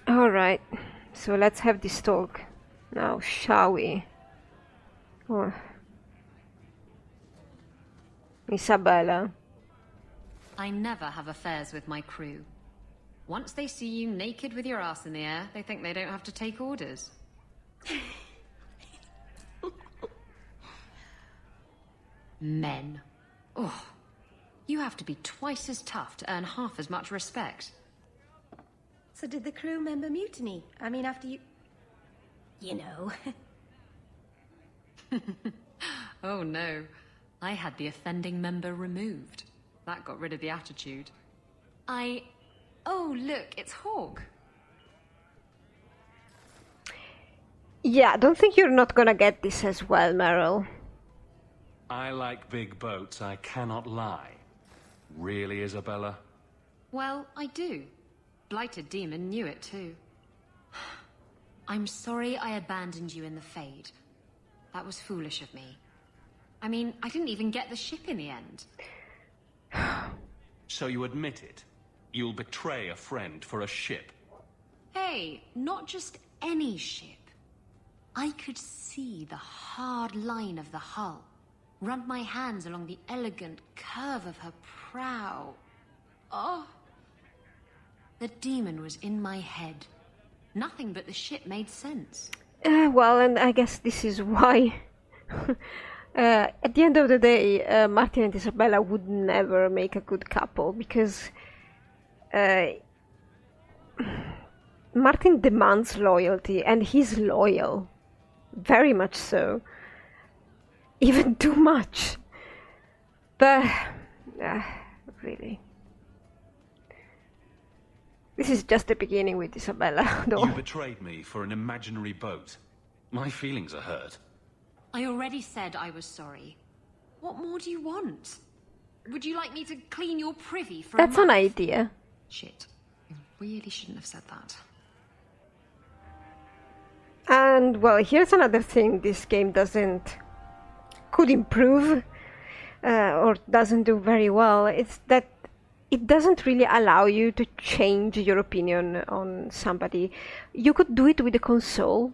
Alright, so let's have this talk now, shall we? Oh. Isabella. I never have affairs with my crew. Once they see you naked with your ass in the air, they think they don't have to take orders. Men. Oh, you have to be twice as tough to earn half as much respect. So did the crew member mutiny? I mean, after you... You know. Oh no, I had the offending member removed. That got rid of the attitude. Oh look, it's Hawke. Yeah, I don't think you're not gonna get this as well, Meryl. I like big boats, I cannot lie. Really, Isabella? Well, I do. Blighted Demon knew it too. I'm sorry I abandoned you in the Fade. That was foolish of me. I mean, I didn't even get the ship in the end. So you admit it? You'll betray a friend for a ship? Hey, not just any ship. I could see the hard line of the hull. Run my hands along the elegant curve of her prow. Oh. The demon was in my head. Nothing but the ship made sense. Well, and I guess this is why... at the end of the day, Martin and Isabella would never make a good couple, because Martin demands loyalty, and he's loyal. Very much so. Even too much. But, really. This is just the beginning with Isabella, though. You betrayed me for an imaginary boat. My feelings are hurt. I already said I was sorry. What more do you want? Would you like me to clean your privy for That's a month? an idea. Shit. I really shouldn't have said that. And, well, here's another thing this game could improve, or doesn't do very well. It's that it doesn't really allow you to change your opinion on somebody. You could do it with the console.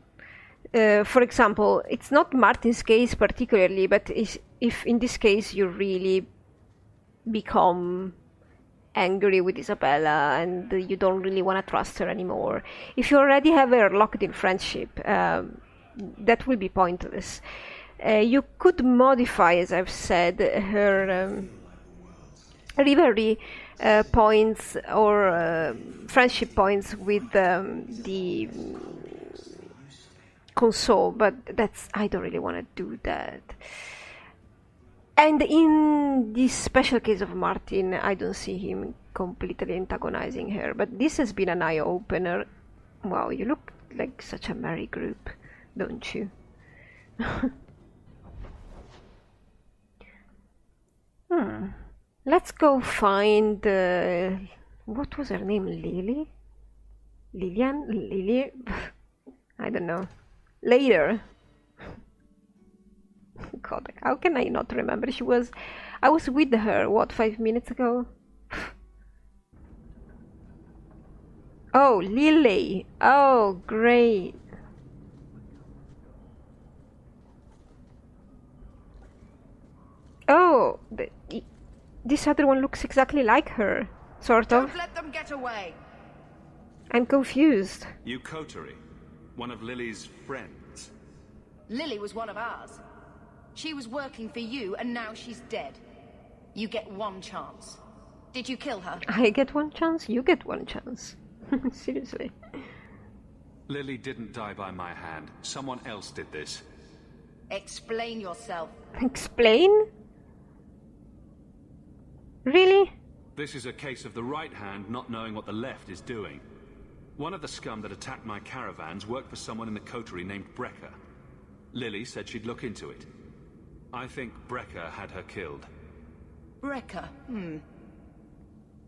For example, it's not Martin's case particularly, but if in this case you really become angry with Isabella and you don't really want to trust her anymore, if you already have her locked in friendship, that will be pointless. You could modify, as I've said, her rivalry points or friendship points with the console, but I don't really want to do that. And in this special case of Martin, I don't see him completely antagonizing her, but this has been an eye-opener. Wow, you look like such a merry group, don't you? Let's go find... what was her name? Lily? Lillian? Lily? I don't know. Later. God, how can I not remember? I was with her, what, 5 minutes ago? Oh, Lily! Oh, great! Oh, this other one looks exactly like her, sort of. Don't let them get away! I'm confused. You coterie, one of Lily's friends. Lily was one of ours. She was working for you, and now she's dead. You get one chance. Did you kill her? I get one chance, you get one chance. Seriously. Lily didn't die by my hand. Someone else did this. Explain yourself. Explain? Really? This is a case of the right hand not knowing what the left is doing. One of the scum that attacked my caravans worked for someone in the coterie named Brecker. Lily said she'd look into it. I think Brecker had her killed. Brecker,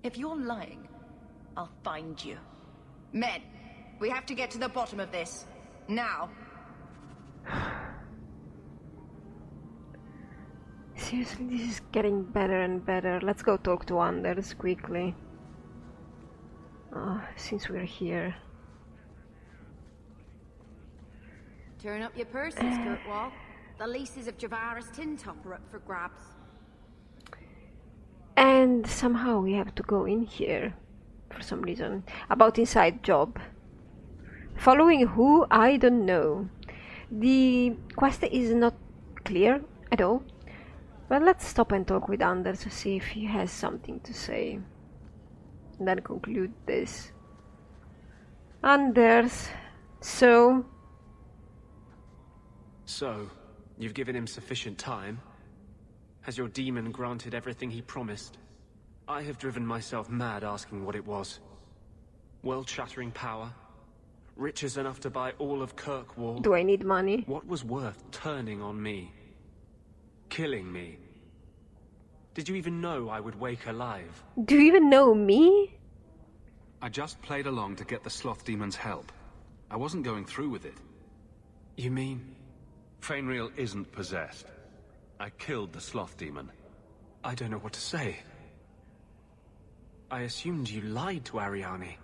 If you're lying, I'll find you. Men, we have to get to the bottom of this. Now. Seriously, this is getting better and better. Let's go talk to Anders quickly. Since we're here. Turn up your purses, Kirkwall. The leases of Javaris Tintop are up for grabs. And somehow we have to go in here for some reason. About inside job. Following who? I don't know. The quest is not clear at all. But let's stop and talk with Anders to see if he has something to say. And then conclude this. Anders, so, you've given him sufficient time? Has your demon granted everything he promised? I have driven myself mad asking what it was. World-shattering power? Riches enough to buy all of Kirkwall? do I need money? What was worth turning on me? Killing me? Did you even know I would wake alive? Do you even know me? I just played along to get the sloth demon's help. I wasn't going through with it. You mean? Fainriel isn't possessed. I killed the sloth demon. I don't know what to say. I assumed you lied to Ariane.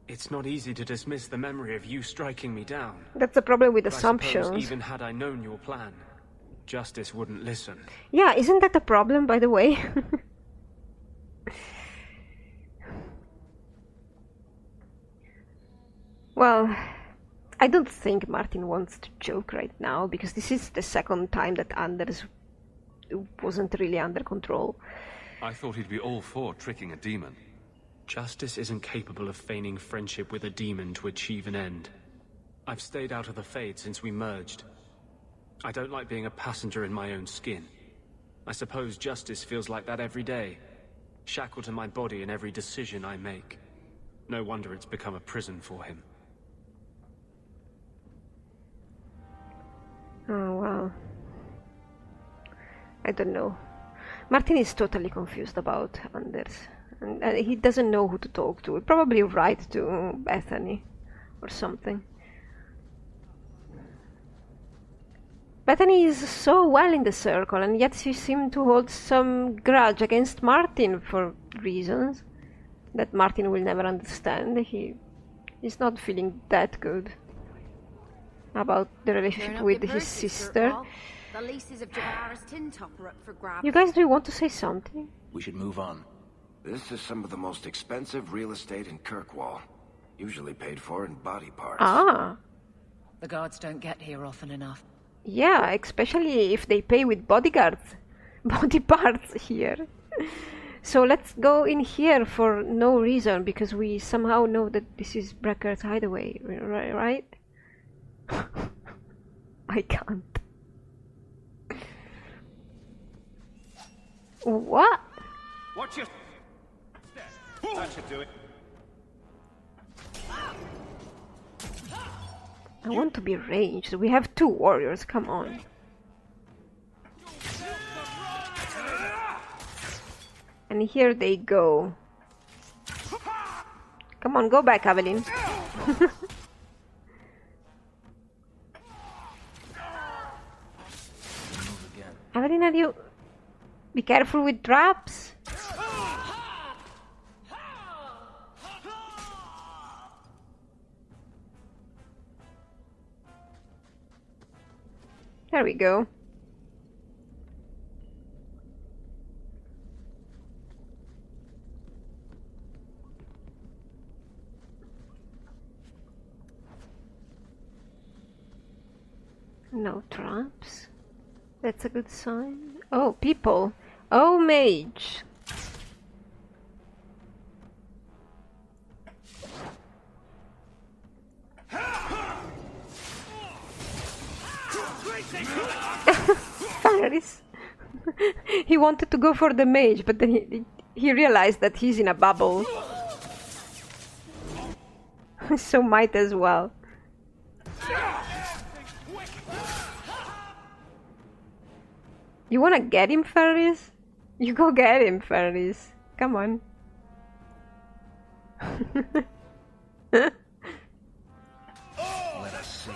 It's not easy to dismiss the memory of you striking me down. That's the problem with But I suppose assumptions. even had I known your plan, Justice wouldn't listen. Yeah, isn't that a problem, by the way? Well, I don't think Martin wants to joke right now, because this is the second time that Anders wasn't really under control. I thought he'd be all for tricking a demon. Justice isn't capable of feigning friendship with a demon to achieve an end. I've stayed out of the Fade since we merged. I don't like being a passenger in my own skin. I suppose Justice feels like that every day, shackled to my body in every decision I make. No wonder it's become a prison for him. Oh, well. I don't know. Martin is totally confused about Anders. And he doesn't know who to talk to. He'll probably write to Bethany or something. Bethany is so well in the circle, and yet she seemed to hold some grudge against Martin for reasons that Martin will never understand. He's not feeling that good about the relationship with his sister. The leases of Javaris Tintop are up for grabs. You guys, do you want to say something? We should move on. This is some of the most expensive real estate in Kirkwall. Usually paid for in body parts. Ah, The guards don't get here often enough. yeah, especially if they pay with bodyguards. Body parts here. So let's go in here for no reason, because we somehow know that this is Brecker's hideaway, right? I can't. What? Watch your step. That should do it. I want to be ranged. We have two warriors, come on. And here they go. Come on, go back, Evelyn. Evelyn, are you... Be careful with traps. There we go. No traps. That's a good sign. Oh, people. Oh, mage. Paris. He wanted to go for the mage, but then he realized that he's in a bubble. So might as well. You wanna get him, Ferris? You go get him, Ferris. Come on. Let us see.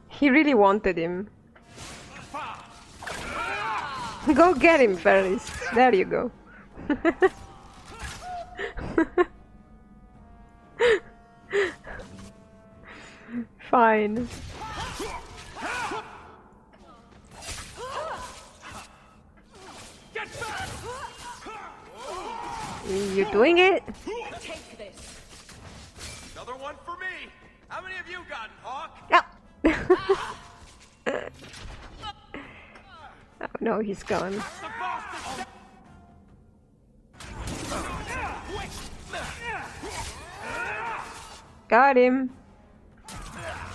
He really wanted him. Go get him, Ferris. There you go. Fine. You doing it? Take this. Another one for me. How many have you gotten, Hawke? Yeah. Oh no, he's gone. Got him.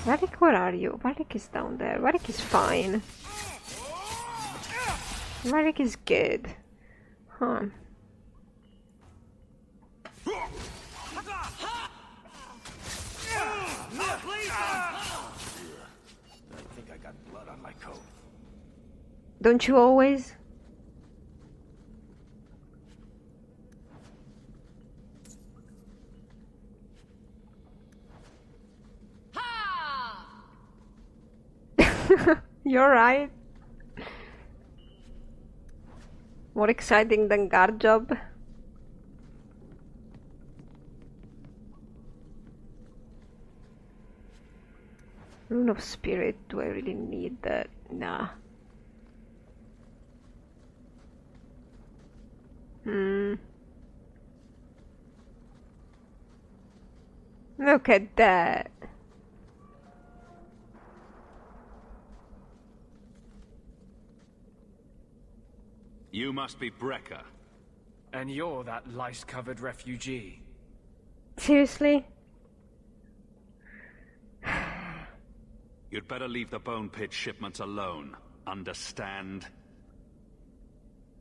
Varric, where are you? Varric is down there. Varric is fine. Varric is good. Huh. I think I got blood on my coat. Don't you always? You're right. More exciting than guard job. Rune of Spirit, do I really need that? Nah. Look at that. You must be Brecker. And you're that lice-covered refugee. Seriously? You'd better leave the Bone Pit shipments alone. Understand?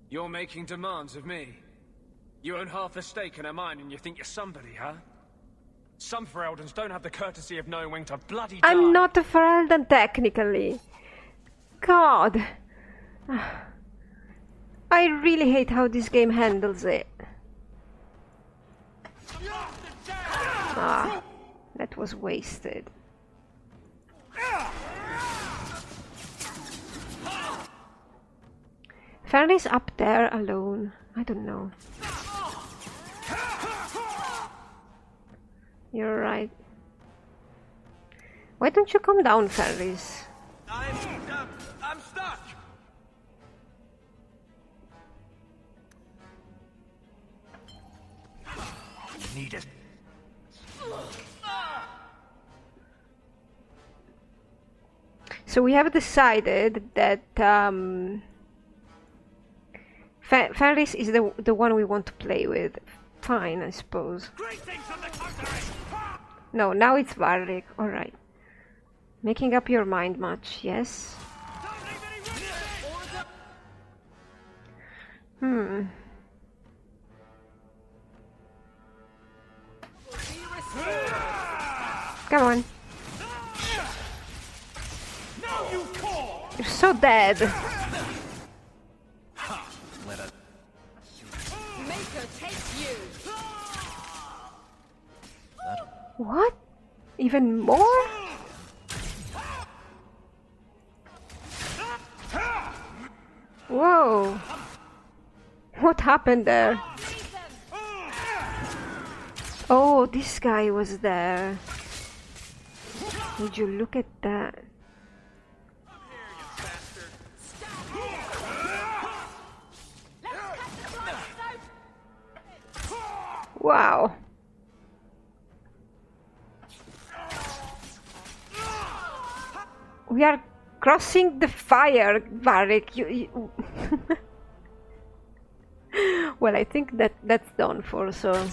You're making demands of me. You own half the stake in a mine and you think you're somebody, huh? Some Fereldans don't have the courtesy of knowing when to bloody die. I'm not a Ferelden technically. God. I really hate how this game handles it. Ah, that was wasted. Fenris up there alone. I don't know. You're right. Why don't you come down, Fenris? I'm stuck. Need it. So we have decided that Fenris is the one we want to play with. Fine, I suppose. No, now it's Varric. Alright. Making up your mind much, yes? Come on. You're so dead. What? Even more? Whoa. What happened there? Oh, this guy was there. Would you look at that? Wow. We are crossing the fire, Varric. You... Well, I think that's done for, so...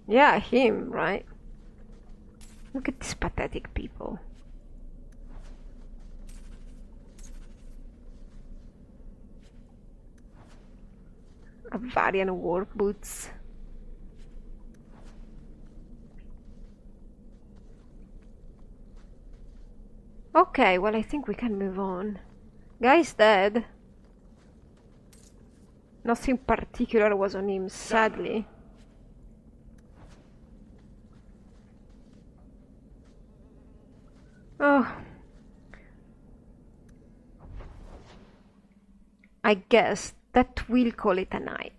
Yeah, him, right? Look at these pathetic people. Avarian war boots. Okay, well, I think we can move on. Guy's dead. Nothing particular was on him, sadly. Oh. I guess that we'll call it a night.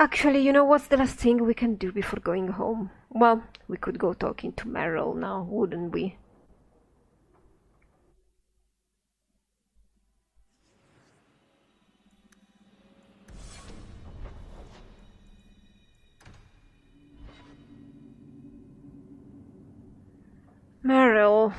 Actually, you know what's the last thing we can do before going home? Well, we could go talking to Meryl now, wouldn't we? Meryl.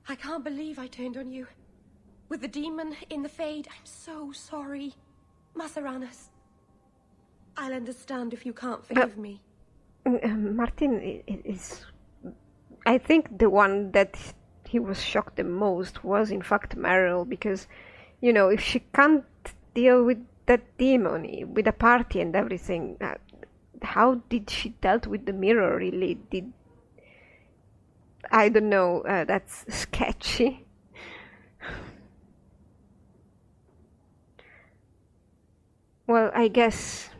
I can't believe I turned on you. With the demon in the Fade, I'm so sorry. Masaranas. I'll understand if you can't forgive me. Martin is... I think the one that he was shocked the most was in fact Meryl, because, you know, if she can't deal with that demon, with the party and everything, how did she dealt with the mirror, really? I don't know, that's sketchy. Well, I guess...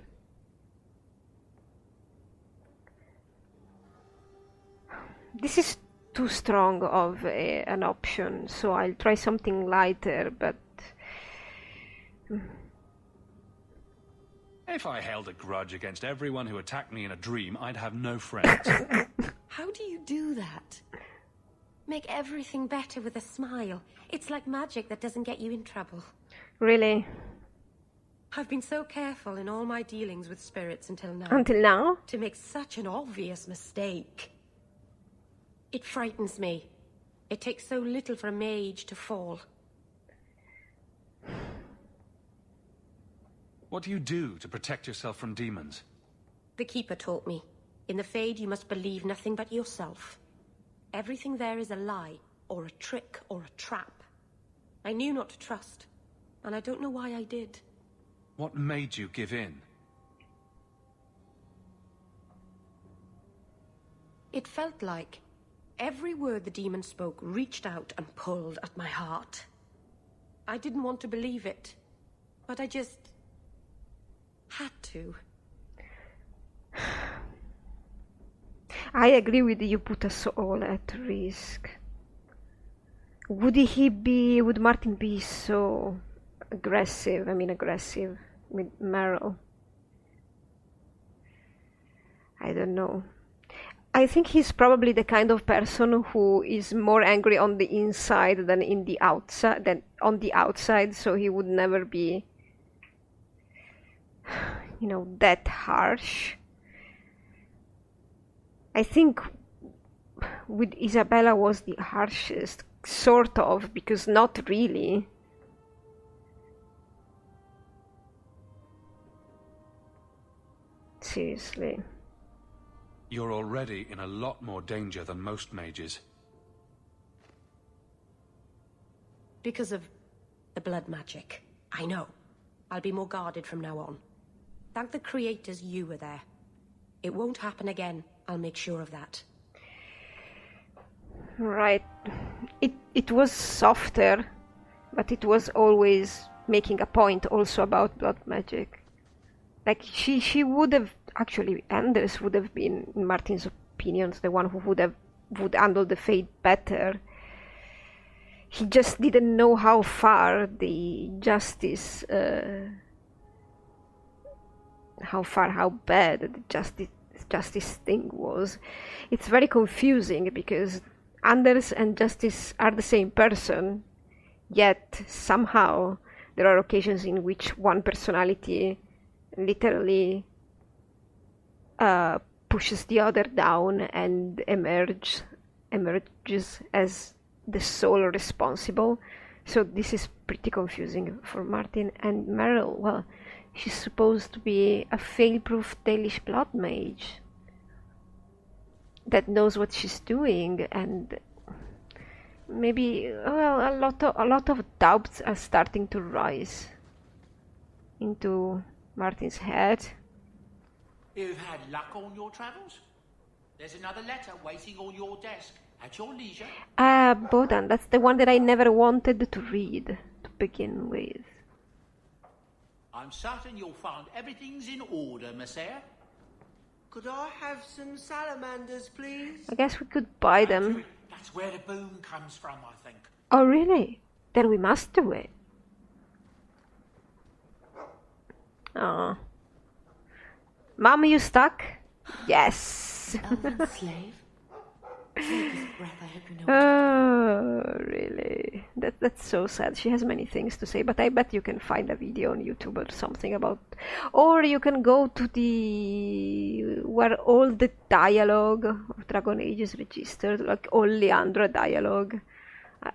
this is too strong of an option, so I'll try something lighter, but... If I held a grudge against everyone who attacked me in a dream, I'd have no friends. How do you do that? Make everything better with a smile. It's like magic that doesn't get you in trouble. Really? I've been so careful in all my dealings with spirits until now. Until now? To make such an obvious mistake. It frightens me. It takes so little for a mage to fall. What do you do to protect yourself from demons? The Keeper taught me. In the Fade, you must believe nothing but yourself. Everything there is a lie, or a trick, or a trap. I knew not to trust, and I don't know why I did. What made you give in? It felt like every word the demon spoke reached out and pulled at my heart. I didn't want to believe it, but I just had to. I agree with you, put us all at risk. Would Martin be so aggressive with Meryl? I don't know. I think he's probably the kind of person who is more angry on the inside than on the outside, so he would never be, you know, that harsh. I think with Isabella was the harshest, sort of, because not really. Seriously. You're already in a lot more danger than most mages. Because of the blood magic. I know. I'll be more guarded from now on. Thank the creators you were there. It won't happen again. I'll make sure of that. Right. It was softer, but it was always making a point also about blood magic. Like, she would have, actually, Anders would have been, in Martin's opinions, the one who would handle the fate better. He just didn't know how far the justice, how bad the justice thing was. It's very confusing because Anders and Justice are the same person, yet somehow there are occasions in which one personality literally pushes the other down and emerges as the sole responsible. So this is pretty confusing for Martin. And Meryl, well, she's supposed to be a fail-proof Dalish blood mage that knows what she's doing, and maybe, well, a lot of doubts are starting to rise into Martin's head. You've had luck on your travels? There's another letter waiting on your desk at your leisure. Bodan, that's the one that I never wanted to read to begin with. I'm certain you'll find everything's in order, Messiah. Could I have some salamanders, please? I guess we could buy them. That's where the boom comes from, I think. Oh, really? Then we must do it. Oh. Mom, you stuck? Yes. Elven slave? Breath, I hope you know Oh, really? That's so sad. She has many things to say, but I bet you can find a video on YouTube or something about... Or you can go to the... where all the dialogue of Dragon Age is registered, like all Leandra dialogue.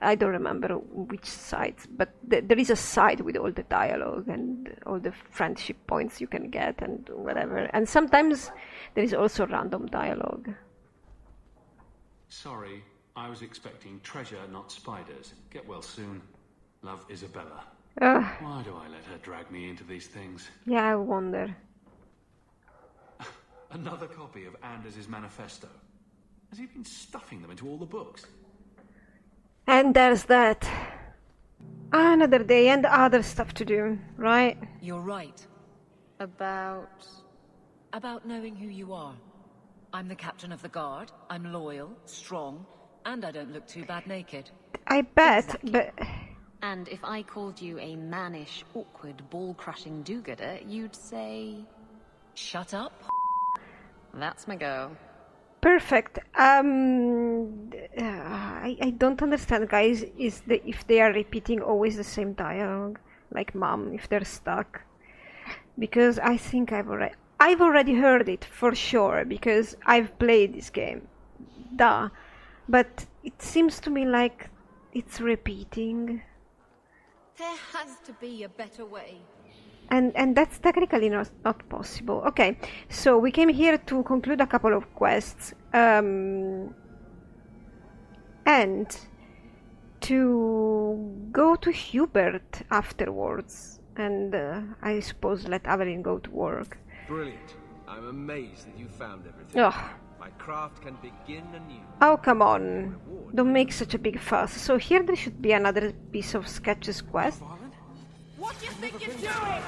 I don't remember which site, but there is a site with all the dialogue and all the friendship points you can get and whatever. And sometimes there is also random dialogue. Sorry, I was expecting treasure, not spiders. Get well soon. Love, Isabella. Why do I let her drag me into these things? Yeah, I wonder. Another copy of Anders' manifesto. Has he been stuffing them into all the books? And there's that. Another day and other stuff to do, right? You're right. About knowing who you are. I'm the captain of the guard. I'm loyal, strong, and I don't look too bad naked. I bet, Exactly. but... And if I called you a mannish, awkward, ball-crushing do-gooder, you'd say... Shut up. That's my girl. Perfect. I don't understand, guys, if they are repeating always the same dialogue, like Mom, if they're stuck. Because I think I've already heard it, for sure, because I've played this game. Duh. But it seems to me like it's repeating. There has to be a better way. And that's technically not possible. Okay, so we came here to conclude a couple of quests. And to go to Hubert afterwards. And I suppose let Aveline go to work. Brilliant. I'm amazed that you found everything. Ugh. My craft can begin anew. Oh, come on. Don't make such a big fuss. So here there should be another piece of Sketch's quest. What do you think you're doing?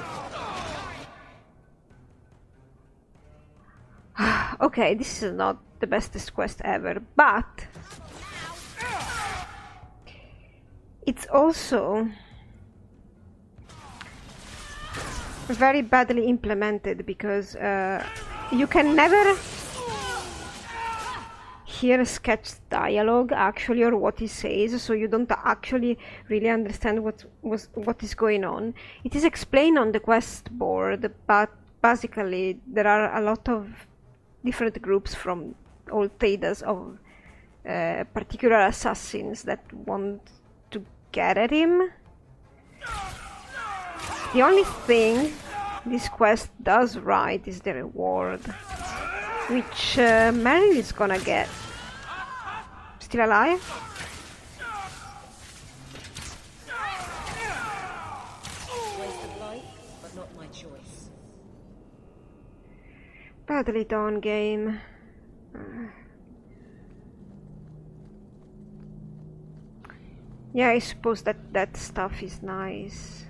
Okay, this is not the bestest quest ever, but it's also very badly implemented because you can never hear Sketch's dialogue actually or what he says, so you don't actually really understand what is going on. It is explained on the quest board, but basically there are a lot of different groups from all Thedas of particular assassins that want to get at him. The only thing this quest does right is the reward, which Meryl is gonna get. Still alive? Waste of life, but not my choice. Badly done game. Yeah, I suppose that stuff is nice.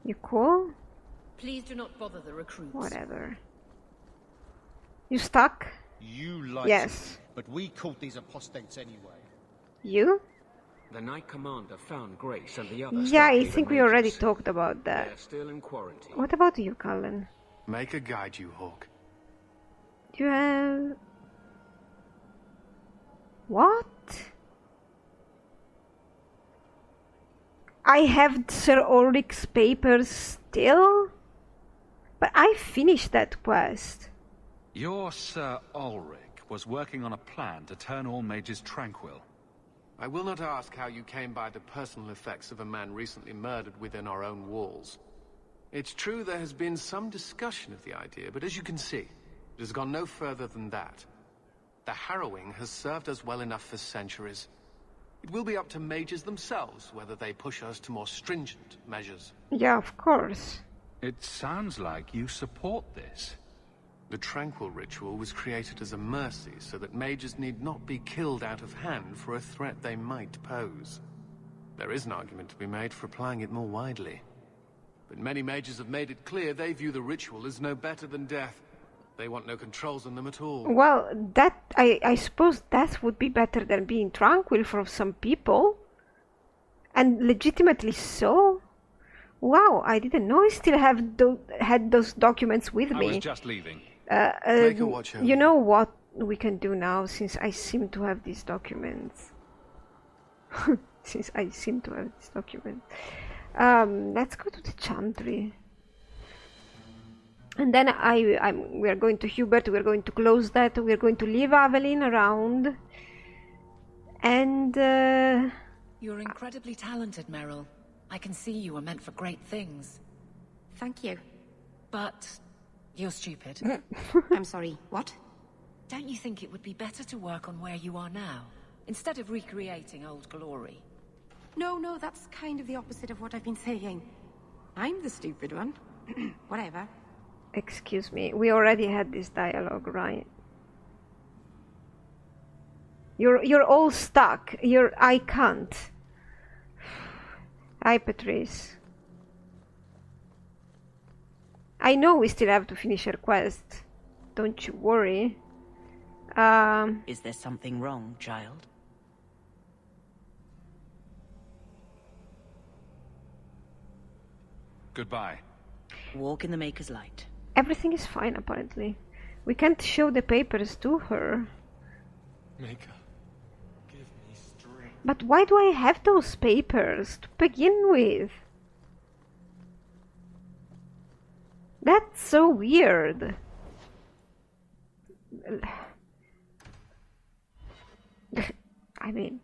You cool? Please do not bother the recruits. Whatever. You stuck? You lied. Yes. But we caught these apostates anyway. You? The Knight Commander found Grace and the others. Yeah, I think we already talked about that. They're still in quarantine. What about you, Cullen? Make a guide you, Hawke. Do you have... What? I have Sir Ulrich's papers still? But I finished that quest. Your Sir Ulrich was working on a plan to turn all mages tranquil. I will not ask how you came by the personal effects of a man recently murdered within our own walls. It's true there has been some discussion of the idea, but as you can see, it has gone no further than that. The harrowing has served us well enough for centuries. It will be up to mages themselves whether they push us to more stringent measures. Yeah, of course. It sounds like you support this. The Tranquil Ritual was created as a mercy so that mages need not be killed out of hand for a threat they might pose. There is an argument to be made for applying it more widely. But many mages have made it clear they view the ritual as no better than death. They want no controls on them at all. Well, that I suppose that would be better than being tranquil for some people. And legitimately so. Wow, I didn't know I still have had those documents with me. I was just leaving. You know what we can do now, since I seem to have these documents. Let's go to the chantry. And then we are going to Hubert, we are going to close that, we are going to leave Aveline around. And... You're incredibly talented, Meryl. I can see you were meant for great things. Thank you. But you're stupid. I'm sorry, what? Don't you think it would be better to work on where you are now, instead of recreating old glory? No, that's kind of the opposite of what I've been saying. I'm the stupid one. Whatever. Excuse me, we already had this dialogue, right? You're all stuck. I can't. Hi, Patrice. I know we still have to finish our quest. Don't you worry. Is there something wrong, child? Goodbye. Walk in the Maker's light. Everything is fine, apparently. We can't show the papers to her. Maker, give me strength. But why do I have those papers to begin with? That's so weird. I mean...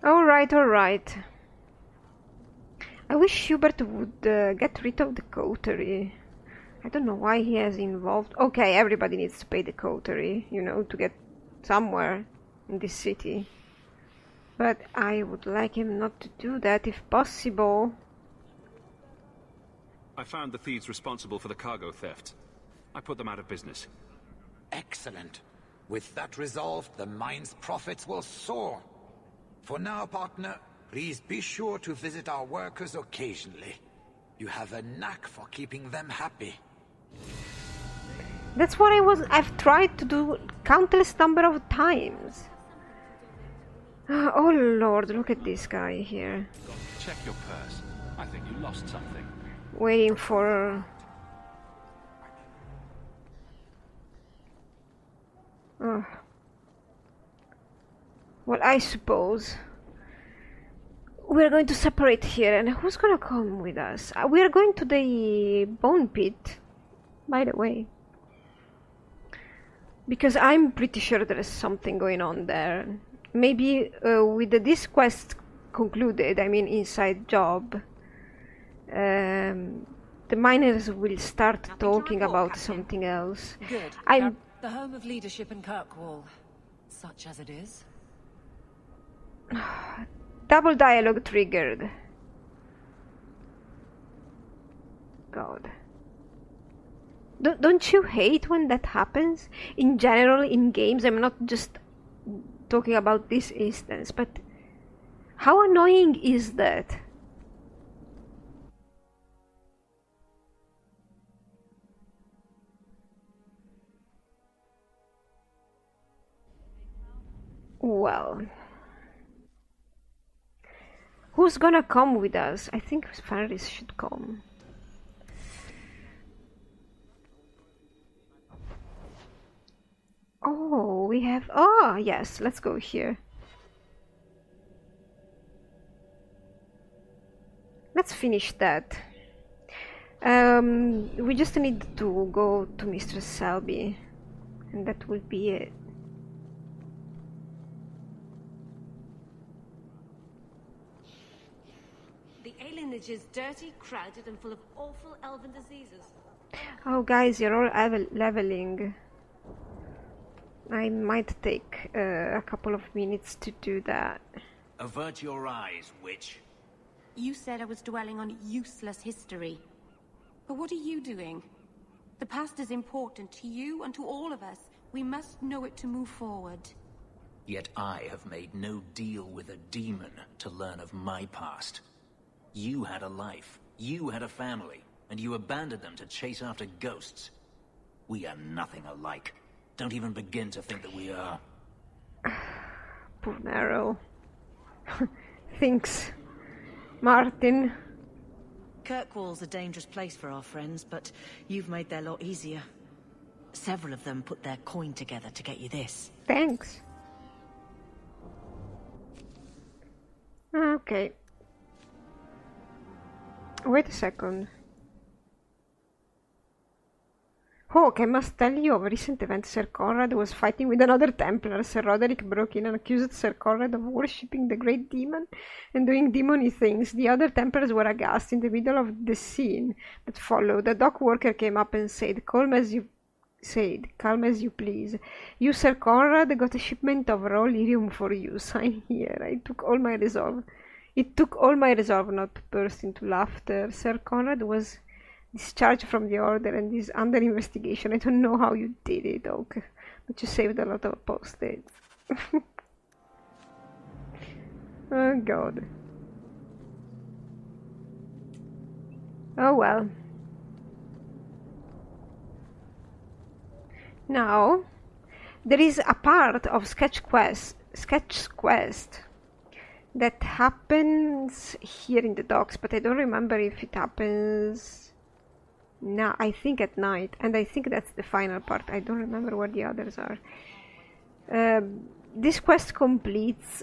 Alright. I wish Hubert would get rid of the coterie. I don't know why he has involved... Okay, everybody needs to pay the coterie, you know, to get somewhere in this city. But I would like him not to do that if possible. I found the thieves responsible for the cargo theft. I put them out of business. Excellent. With that resolved, the mine's profits will soar. For now, partner, please be sure to visit our workers occasionally. You have a knack for keeping them happy. That's what I've tried to do countless number of times. Oh Lord, look at this guy here. Check your purse. I think you lost something. Waiting for... Oh. Well, I suppose we're going to separate here, and who's gonna come with us? We are going to the bone pit, by the way, because I'm pretty sure there is something going on there. Maybe with this quest concluded, I mean inside job, the miners will start talking about something else. Good. The home of leadership in Kirkwall, such as it is. Double dialogue triggered. God. Don't you hate when that happens? In general, in games, I'm not just talking about this instance, but how annoying is that? Well... Who's gonna come with us? I think Fenris should come. Oh, we have... Oh, yes, let's go here. Let's finish that. We just need to go to Mistress Selby, and that will be it. Alienage is dirty, crowded, and full of awful elven diseases. Oh, guys, you're all leveling. I might take a couple of minutes to do that. Avert your eyes, witch. You said I was dwelling on useless history. But what are you doing? The past is important to you and to all of us. We must know it to move forward. Yet I have made no deal with a demon to learn of my past. You had a life, you had a family, and you abandoned them to chase after ghosts. We are nothing alike. Don't even begin to think that we are. Poor Narrow. Thanks, Martin. Kirkwall's a dangerous place for our friends, but you've made their lot easier. Several of them put their coin together to get you this. Thanks. Okay. Wait a second. Hawke, I must tell you of a recent event. Sir Conrad was fighting with another Templar. Sir Roderick broke in and accused Sir Conrad of worshipping the great demon and doing demony things. The other Templars were aghast. In the middle of the scene that followed, a dock worker came up and said, calm as you please. You, Sir Conrad, got a shipment of raw lyrium for you. Sign here. It took all my resolve not to burst into laughter. Sir Conrad was discharged from the order and is under investigation. I don't know how you did it, Hawke, but you saved a lot of postage. Oh god. Oh well. Now, there is a part of Sketch Quest that happens here in the docks, but I don't remember if it happens now. I think at night, and I think that's the final part. I don't remember what the others are. This quest completes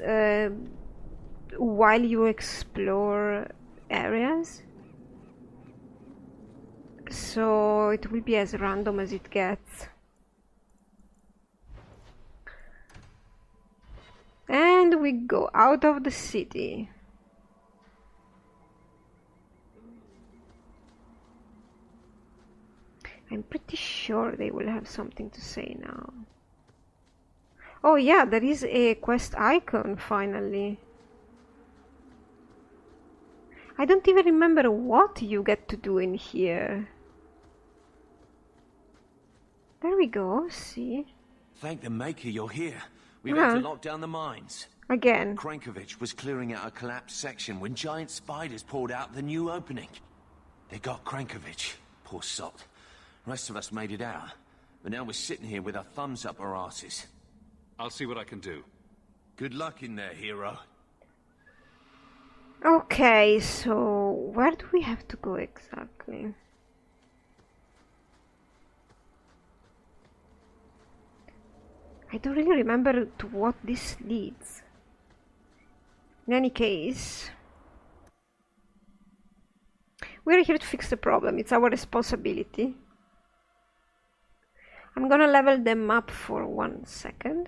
while you explore areas, so it will be as random as it gets. And we go out of the city. I'm pretty sure they will have something to say now. Oh yeah, there is a quest icon finally. I don't even remember what you get to do in here. There we go, see? Thank the Maker you're here. We've had to lock down the mines. Again. Krankovich was clearing out a collapsed section when giant spiders poured out the new opening. They got Krankovich. Poor sot. The rest of us made it out. But now we're sitting here with our thumbs up our asses. I'll see what I can do. Good luck in there, hero. Okay, so where do we have to go exactly? I don't really remember to what this leads. In any case, we're here to fix the problem. It's our responsibility. I'm gonna level them up for 1 second.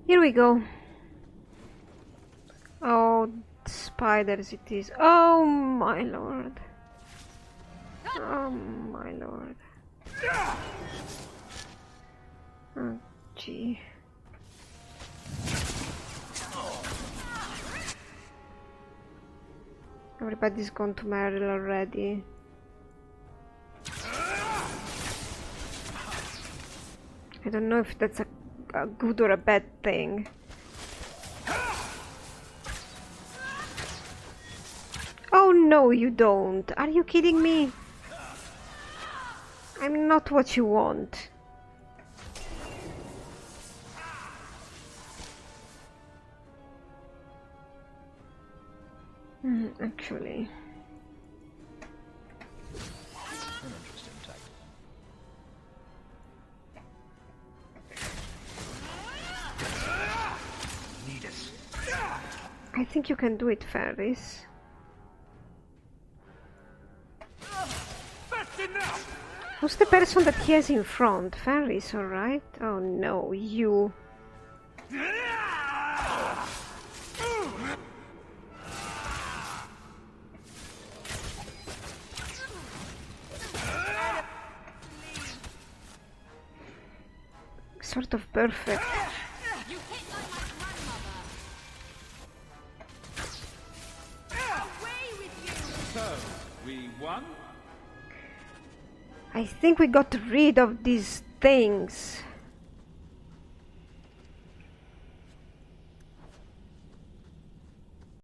Here we go. Oh, spiders it is. Oh my lord. Oh my lord. Oh gee. Everybody's gone to Meryl already. I don't know if that's a good or a bad thing. Oh no, you don't. Are you kidding me? I'm not what you want. Actually. I think you can do it, Ferris. Who's the person that he has in front? Ferris, alright? Oh no, you. Sort of perfect. So, we won? I think we got rid of these things.